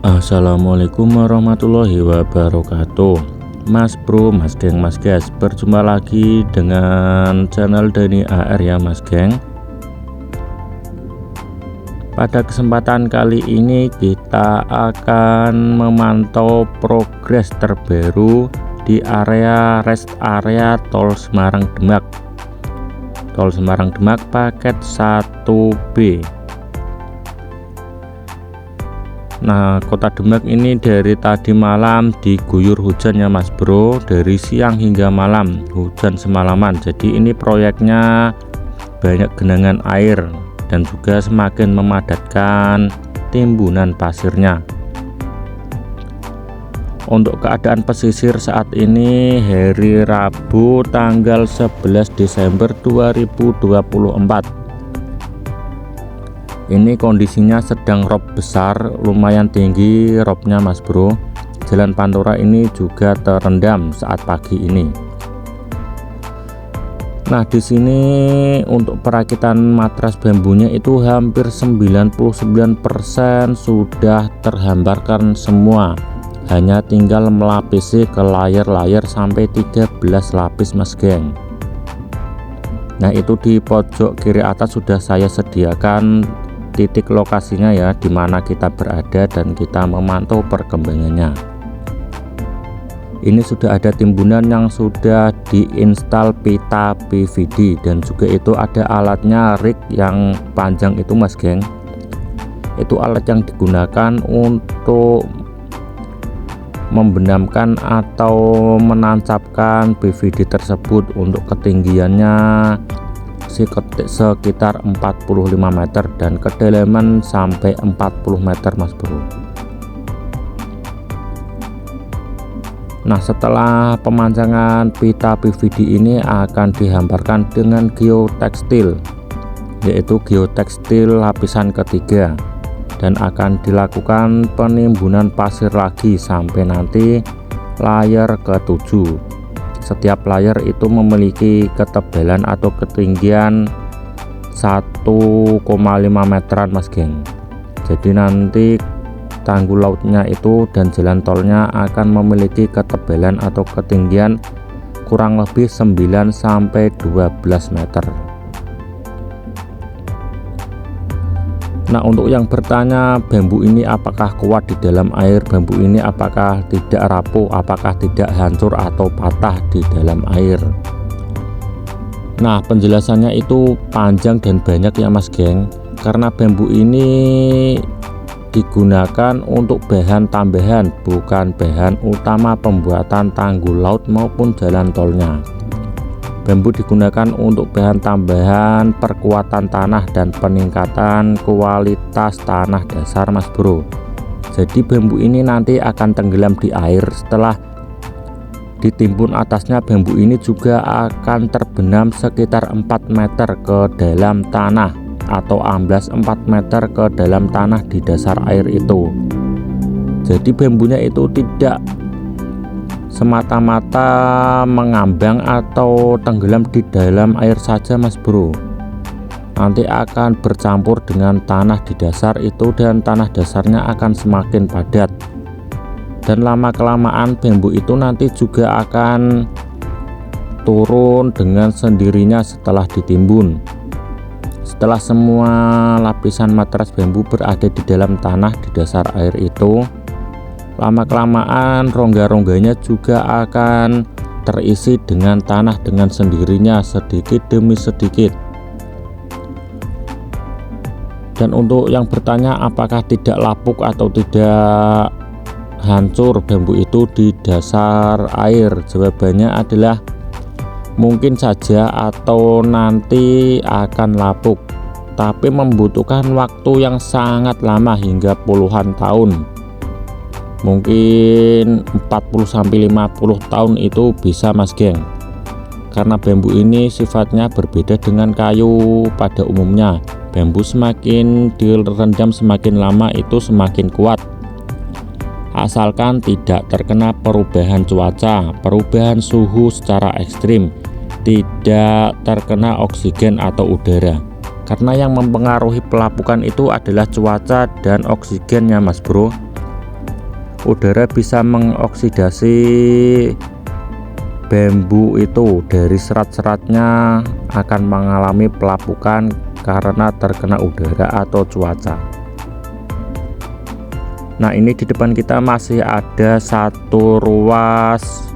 Assalamualaikum warahmatullahi wabarakatuh. Mas bro, mas geng, mas guys, berjumpa lagi dengan channel Dani AR ya mas geng. Pada kesempatan kali ini kita akan memantau progres terbaru di area rest area Tol Semarang Demak. Tol Semarang Demak paket 1B. Nah, kota Demak ini dari tadi malam diguyur hujan ya mas bro, dari siang hingga malam hujan semalaman. Jadi ini proyeknya banyak genangan air dan juga semakin memadatkan timbunan pasirnya. Untuk keadaan pesisir saat ini hari Rabu tanggal 11 Desember 2024. Ini kondisinya sedang rob besar, lumayan tinggi robnya mas bro. Jalan Pantura ini juga terendam saat pagi ini. Nah, di sini untuk perakitan matras bambunya itu hampir 99% sudah terhamparkan semua. Hanya tinggal melapisi ke layar-layar sampai 13 lapis mas geng. Nah, itu di pojok kiri atas sudah saya sediakan titik lokasinya ya, dimana kita berada dan kita memantau perkembangannya. Ini sudah ada timbunan yang sudah diinstal pita PVD dan juga itu ada alatnya rig yang panjang itu mas geng. Itu alat yang digunakan untuk membenamkan atau menancapkan PVD tersebut untuk ketinggiannya sekitar 45 meter dan kedalaman sampai 40 meter mas bro. Nah, setelah pemanjangan pita PVD ini akan dihamparkan dengan geotekstil, yaitu geotekstil lapisan ketiga, dan akan dilakukan penimbunan pasir lagi sampai nanti layar ke-7. Setiap layar itu memiliki ketebalan atau ketinggian 1,5 meteran mas geng. Jadi nanti tanggul lautnya itu dan jalan tolnya akan memiliki ketebalan atau ketinggian kurang lebih 9 sampai 12 meter. Nah, untuk yang bertanya bambu ini apakah kuat di dalam air, bambu ini apakah tidak rapuh, apakah tidak hancur atau patah di dalam air. Nah, penjelasannya itu panjang dan banyak ya mas geng, karena bambu ini digunakan untuk bahan tambahan, bukan bahan utama pembuatan tanggul laut maupun jalan tolnya. Bambu digunakan untuk bahan tambahan perkuatan tanah dan peningkatan kualitas tanah dasar mas bro. Jadi bambu ini nanti akan tenggelam di air. Setelah ditimbun atasnya, bambu ini juga akan terbenam sekitar 4 meter ke dalam tanah atau amblas 4 meter ke dalam tanah di dasar air itu. Jadi bambunya itu tidak semata-mata mengambang atau tenggelam di dalam air saja mas bro. Nanti akan bercampur dengan tanah di dasar itu dan tanah dasarnya akan semakin padat, dan lama-kelamaan bambu itu nanti juga akan turun dengan sendirinya setelah ditimbun. Setelah semua lapisan matras bambu berada di dalam tanah di dasar air itu, lama-kelamaan rongga-rongganya juga akan terisi dengan tanah dengan sendirinya sedikit demi sedikit. Dan untuk yang bertanya apakah tidak lapuk atau tidak hancur bambu itu di dasar air, jawabannya adalah mungkin saja atau nanti akan lapuk, tapi membutuhkan waktu yang sangat lama hingga puluhan tahun. Mungkin 40-50 tahun itu bisa mas geng, karena bambu ini sifatnya berbeda dengan kayu pada umumnya. Bambu semakin direndam semakin lama itu semakin kuat, asalkan tidak terkena perubahan cuaca, perubahan suhu secara ekstrim, tidak terkena oksigen atau udara. Karena yang mempengaruhi pelapukan itu adalah cuaca dan oksigennya mas bro. udara bisa mengoksidasi bambu itu, dari serat-seratnya akan mengalami pelapukan karena terkena udara atau cuaca. Nah, ini di depan kita masih ada satu ruas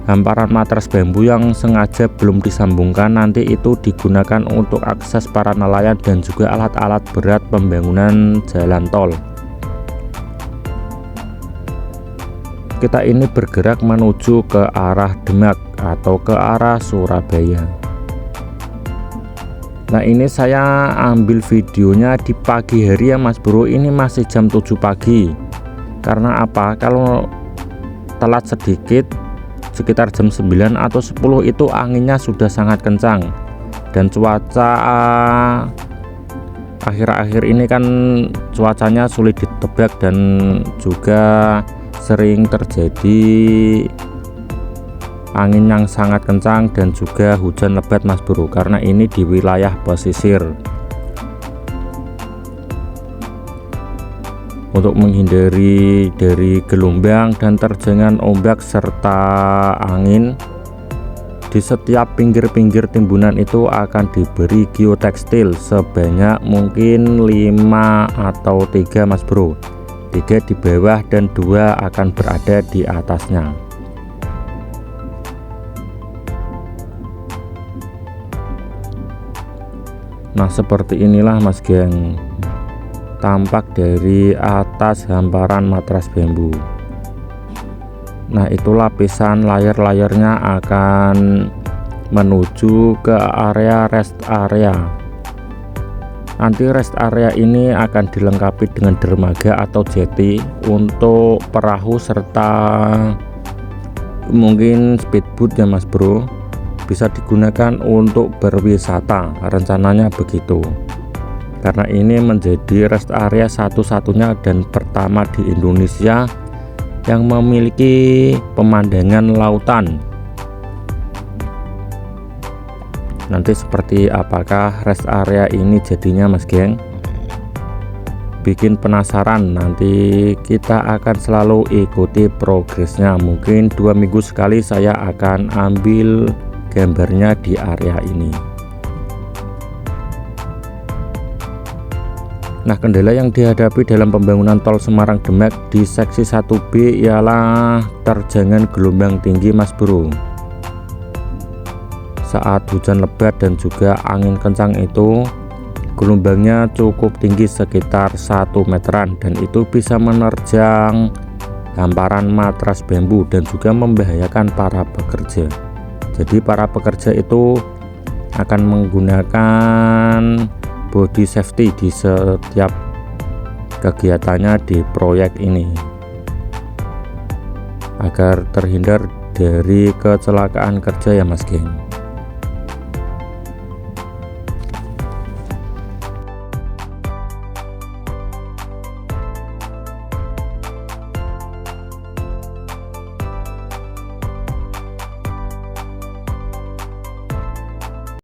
hamparan matras bambu yang sengaja belum disambungkan, nanti itu digunakan untuk akses para nelayan dan juga alat-alat berat pembangunan jalan tol. Kita ini bergerak menuju ke arah Demak atau ke arah Surabaya. Nah, ini saya ambil videonya di pagi hari ya Mas Bro, ini masih jam 7 pagi. Karena apa? Kalau telat sedikit sekitar jam 9 atau 10 itu anginnya sudah sangat kencang, dan cuaca akhir-akhir ini kan cuacanya sulit ditebak dan juga sering terjadi angin yang sangat kencang dan juga hujan lebat Mas Bro, karena ini di wilayah pesisir. Untuk menghindari dari gelombang dan terjangan ombak serta angin, di setiap pinggir-pinggir timbunan itu akan diberi geotekstil sebanyak mungkin 5 atau 3 Mas Bro. 3 di bawah dan 2 akan berada di atasnya. Nah, seperti inilah Mas Geng tampak dari atas hamparan matras bambu. Nah, itu lapisan layar-layarnya akan menuju ke area rest area. Nanti rest area ini akan dilengkapi dengan dermaga atau jeti untuk perahu serta mungkin speedboat ya Mas Bro, bisa digunakan untuk berwisata, rencananya begitu. Karena ini menjadi rest area satu-satunya dan pertama di Indonesia yang memiliki pemandangan lautan. Nanti seperti apakah rest area ini jadinya Mas Geng? Bikin penasaran, nanti kita akan selalu ikuti progresnya. Mungkin 2 minggu sekali saya akan ambil gambarnya di area ini. Nah, kendala yang dihadapi dalam pembangunan tol Semarang Demak di seksi 1B ialah terjangan gelombang tinggi Mas Bro. Saat hujan lebat dan juga angin kencang itu, gelombangnya cukup tinggi sekitar 1 meteran dan itu bisa menerjang hamparan matras bambu dan juga membahayakan para pekerja. Jadi para pekerja itu akan menggunakan body safety di setiap kegiatannya di proyek ini agar terhindar dari kecelakaan kerja ya Mas Geng.